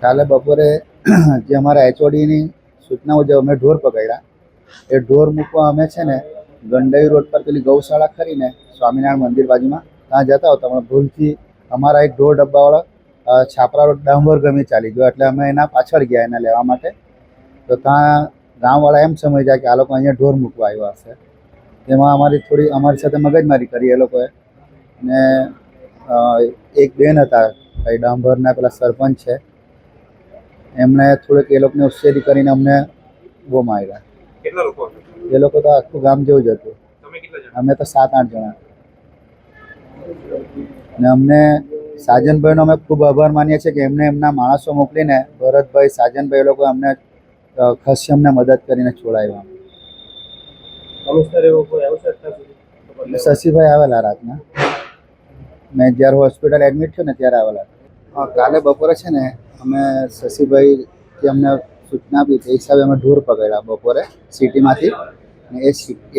કાલે બપોરે જે અમારા એચઓડીની સૂચના મુજબ અમે ઢોર પકડ્યા. એ ઢોર મૂકવા અમે છે ને ગંડઈ રોડ પર પેલી ગૌશાળા ખરીને સ્વામિનારાયણ મંદિર બાજુમાં ત્યાં જતા હતા. અમે ભૂલથી અમારા એક ઢોર ડબ્બાવાળા છાપરા રોડ ડાંભર ગમી ચાલી ગયો, એટલે અમે એના પાછળ ગયા એને લેવા માટે. તો ત્યાં ગામવાળા એમ સમજ્યા કે આ લોકો અહીંયા ઢોર મૂકવા આવ્યા હશે. તેમાં અમારી સાથે મગજમારી કરી એ લોકોએ. અને એક બેન હતા ભાઈ ડાંભરના પેલા સરપંચ છે, એમણે થોડીક એ લોકોને ઉશ્કેરી કરીને અમને બહુ માર્યા. કેટલા લોકો? એ લોકો તો આખું ગામ જેવું જ હતું. તમે કેટલા જણા? અમે તો 7-8 જણા. અને અમને સાજનભાઈનો અમે ખૂબ આભાર માનીએ છીએ કે એમને એમના માણસો મોકલીને ભરતભાઈ, સાજનભાઈ એ લોકો અમને ખાસી અમને મદદ કરીને છોડાવ્યા. શશીભાઈ આવેલા રાતના, મેં જ્યારે હોસ્પિટલ એડમિટ થયો ને ત્યારે આવેલા. કાલે બપોરે છે ને અમે શશીભાઈ અમને સૂચના આપી તે હિસાબે અમે ઢોર પકડ્યા બપોરે સિટીમાંથી.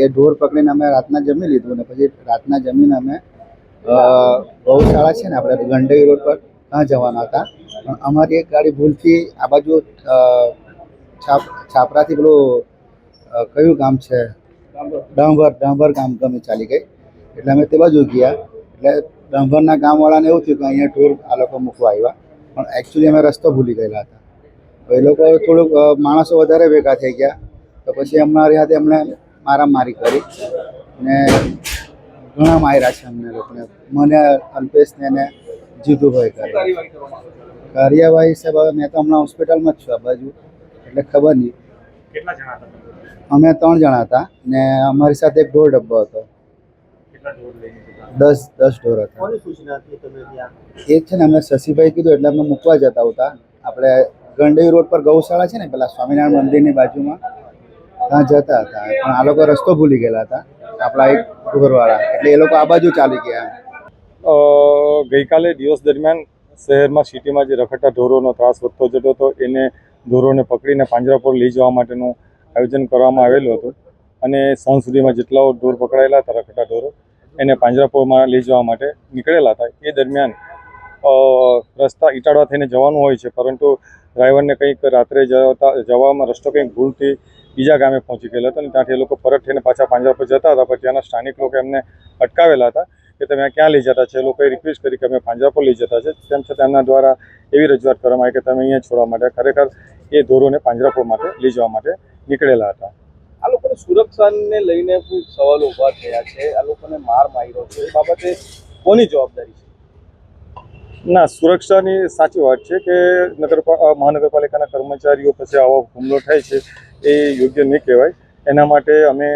એ ઢોર પકડીને અમે રાતના જમી લીધું ને પછી રાતના જમીને અમે ગૌશાળા છે ને આપણે ગંડઈ રોડ પર ત્યાં જવાના હતા. પણ અમારી એક ગાડી ભૂલથી આ બાજુ છાપરાથી પેલું કયું ગામ છે ડાંભર ગામ ગમે ચાલી ગઈ. એટલે અમે તે બાજુ ગયા. એટલે ડાંભરના ગામવાળાને એવું થયું કે અહીંયા ઢોર આ લોકો મૂકવા આવ્યા, પણ એકચ્યુઅલી અમે રસ્તો ભૂલી ગયેલા હતા. તો એ લોકો થોડુંક માણસો વધારે ભેગા થઈ ગયા, તો પછી અમારી સાથે એમણે મારામારી કરી ને ઘણા માર્યા છે અમને લોકોને, મને, અલ્પેશને ને જીતુભાઈ કરી. કાર્યવાહી સાહેબ હવે મેં તો હમણાં હોસ્પિટલમાં જ છું આ બાજુ, એટલે ખબર નહીં. કેટલા જણા હતા? અમે 3 જણા હતા ને અમારી સાથે એક ઢોર ડબ્બો હતો. કેટલા ઢોર લઈને? 10 ઢોર હતા. એ છે ને અમે શશીભાઈ કીધું એટલે અમે મૂકવા જતા હતા. આપણે ગંડઈ રોડ પર ગૌશાળા છે ને પેલા સ્વામિનારાયણ મંદિરની બાજુમાં ત્યાં જતા હતા, પણ આ લોકો રસ્તો ભૂલી ગયેલા હતા આપણા એક ઢોરવાળા, એટલે એ લોકો આ બાજુ ચાલી ગયા. ગઈકાલે દિવસ દરમિયાન શહેરમાં સિટીમાં જે રખડતા ઢોરોનો ત્રાસ વધતો જતો હતો, એને ઢોરોને પકડીને પાંજરાપોળ લઈ જવા માટેનું આયોજન કરવામાં આવેલું હતું. અને સાંજ સુધીમાં જેટલા ઢોર પકડાયેલા હતા રખડતા ઢોરો એને પાંજરાપોળમાં લઈ જવા માટે નીકળેલા હતા. એ દરમિયાન રસ્તા ઇટાળવા થઈને જવાનું હોય છે, પરંતુ ડ્રાઈવરને કંઈક રાત્રે જવામાં રસ્તો કંઈક ભૂલથી બીજા ગામે પહોંચી ગયેલો હતો અને ત્યાંથી એ લોકો પરત થઈને પાછા પાંજરાપોળ જતા હતા. પણ ત્યાંના સ્થાનિક લોકો એમને અટકાવેલા હતા કે તમે ક્યાં લઈ જતા છે. એ લોકોએ રિક્વેસ્ટ કરી કે અમે પાંજરાપોળ લઈ જતા છે. તેમ છતાં એમના દ્વારા એવી રજૂઆત કરવામાં આવી કે તમે અહીંયા છોડવા માટે, ખરેખર એ ઢોરોને પાંજરાપોળ માટે લઈ જવા માટે નીકળેલા હતા. આ લોકોની સુરક્ષાને લઈને કોઈ સવાલો ઊભા થયા છે, આ લોકોને માર માર્યો છે, એ બાબતે કોની જવાબદારી છે? ના, સુરક્ષાની સાચી વાત છે કે મહાનગરપાલિકાના કર્મચારીઓ પછી આવો હુમલો થાય છે એ યોગ્ય નહીં કહેવાય. એના માટે અમે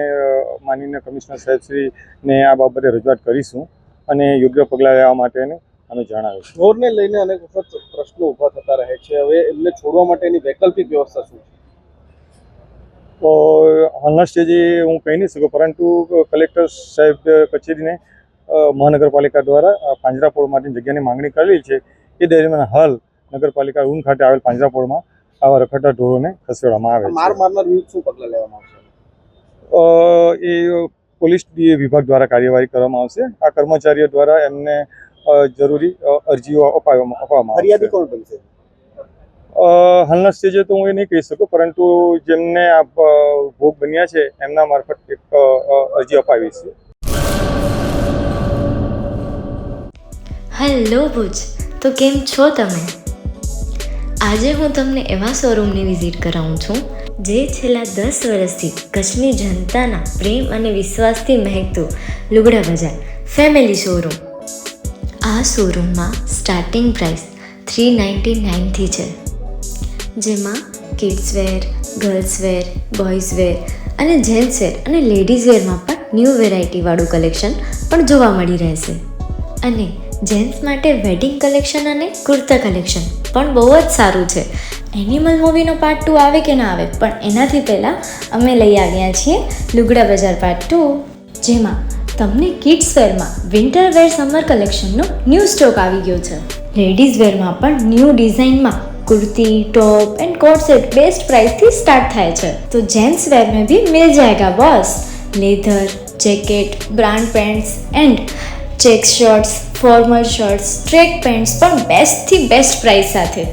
માનનીય કમિશનર સાહેબશ્રીને આ બાબતે રજૂઆત કરીશું અને યોગ્ય પગલાં લેવા માટેને અમે જણાવીશું. ઢોરને લઈને અનેક વખત પ્રશ્નો ઊભા થતા રહે છે, હવે એમને છોડવા માટેની વૈકલ્પિક વ્યવસ્થા શું છે? તો હાલના સ્ટેજે હું કહી નહીં શકું, પરંતુ કલેક્ટર સાહેબ કચેરીને મહાનગરપાલિકા દ્વારા પાંજરાપોળ માટેની જગ્યાની માંગણી કરેલી છે. એ દરમિયાન હાલ નગરપાલિકા ઊન ખાતે આવેલ પાંજરાપોળમાં આવા રખડતા ઢોરોને ખસેડવામાં આવે છે. માર મારનાર વિરુદ્ધ શું પગલાં લેવામાં આવશે? એ પોલીસ વિભાગ દ્વારા કાર્યવાહી કરવામાં આવશે. આ કર્મચારીઓ દ્વારા એમને જરૂરી અરજીઓ આપવામાં આવશે. ફરિયાદી કોણ બનશે? હાલના સ્ટેજે તો હું એ નહીં કહી શકું, પરંતુ જેમને આ ભોગ બન્યા છે એમના મારફત એક અરજી અપાવી છે. હેલો ભુજ, તો કેમ છો તમે? આજે હું તમને એવા શોરૂમની વિઝિટ કરાવું છું જે છેલ્લા 10 વર્ષથી કચ્છની જનતાના પ્રેમ અને વિશ્વાસથી મહેકતું લુગડા બજાર ફેમિલી શોરૂમ. આ શોરૂમમાં સ્ટાર્ટિંગ પ્રાઇસ 399થી છે, જેમાં kids wear, girls wear, boys wear અને જેન્ટ્સ વેર અને લેડીઝ વેરમાં પણ ન્યૂ વેરાયટીવાળું કલેક્શન પણ જોવા મળી રહેશે. અને જેન્ટ્સ માટે વેડિંગ કલેક્શન અને કુર્તા કલેક્શન પણ બહુ જ સારું છે. એનિમલ મૂવીનો પાર્ટ 2 આવે કે ના આવે, પણ એનાથી પહેલાં અમે લઈ આવ્યા છીએ લુગડા બજાર પાર્ટ 2, જેમાં તમને કિડ્સ વેરમાં વિન્ટર વેર સમર કલેક્શનનો ન્યૂ સ્ટોક આવી ગયો છે. લેડીઝ વેરમાં પણ ન્યૂ ડિઝાઇનમાં kurti, top and coat set best price थी स्टार्ट थाय छे। तो जेंट्स वेर में भी मिल जाएगा boss. Leather, jacket, brand pants and check shirts, formal shirts, track pants पर बेस्ट थी बेस्ट प्राइस साथे।